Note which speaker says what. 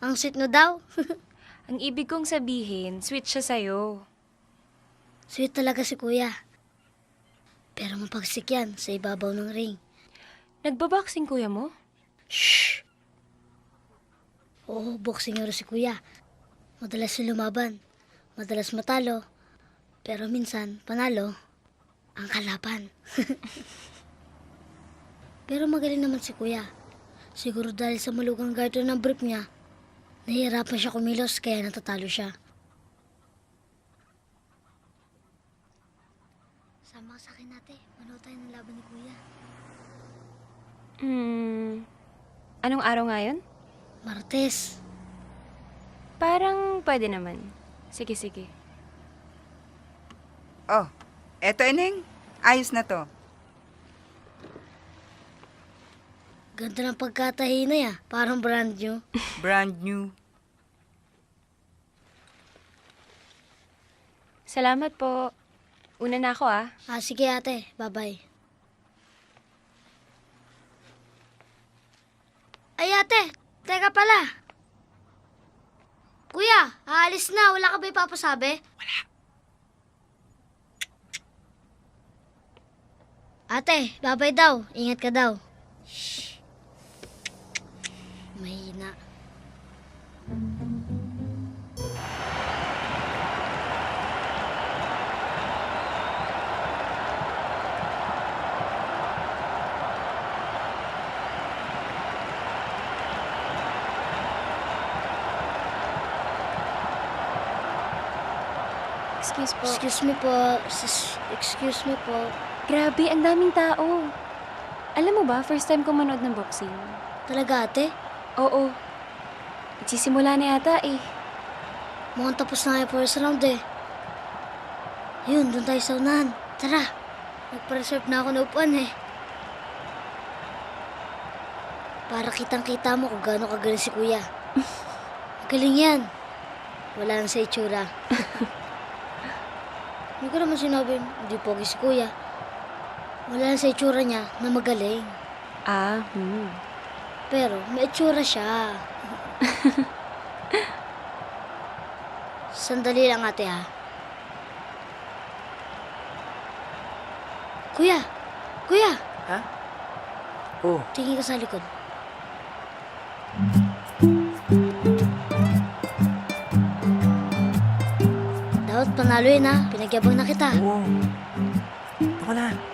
Speaker 1: Ang sweet mo daw.
Speaker 2: Ang ibig kong sabihin, sweet siya sa'yo.
Speaker 1: Sweet talaga si kuya. Pero mapagsik yan sa ibabaw ng ring.
Speaker 2: Nagbaboxing kuya mo?
Speaker 1: Shh! Oo, boksingero si kuya. Madalas yung lumaban. Madalas matalo. Pero minsan, panalo ang kalaban. Pero magaling naman si kuya. Siguro dahil sa malugang guard ng brief niya, nahihirapan siya kumilos kaya natatalo siya. Sama ka sa akin ate. Manood tayo ng laban ni kuya.
Speaker 2: Anong araw nga yun?
Speaker 1: Martes.
Speaker 2: Parang pwede naman. Sige, sige.
Speaker 3: Oh, eto Eneng. Ayos na to.
Speaker 1: Ganda ng pagkatahi na ya. Parang brand new.
Speaker 3: Brand new.
Speaker 2: Salamat po. Una na ako ah.
Speaker 1: Sige ate. Bye-bye. Ay ate, teka pala. Kuya, aalis na. Wala ka ba ipapasabi? Wala. Ate, bye-bye daw. Ingat ka daw. Shh. Mahina.
Speaker 2: Excuse po.
Speaker 1: Excuse me po. Excuse me po.
Speaker 2: Grabe, ang daming tao. Alam mo ba, first time ko manood ng boxing.
Speaker 1: Talaga ate?
Speaker 2: Oo. Nagsisimula na yata eh.
Speaker 1: Mukhang tapos na nga yung first round eh. Yun, doon tayo sa unahan. Tara. Nagpa-reserve na ako na upuan eh. Para kitang-kita mo kung gaano kagaling si kuya. Magaling yan. Wala lang sa itsura. Hindi ko naman sinabi, hindi pogi si kuya. Wala lang sa itsura niya na magaling. Pero may itsura siya. Sandali lang ate ha. Kuya! Kuya!
Speaker 4: Ha? Oh,
Speaker 1: Tingin ka sa likod. Dapat panalo yun ha. Pinagyabang na kita.
Speaker 4: oo. Ako na.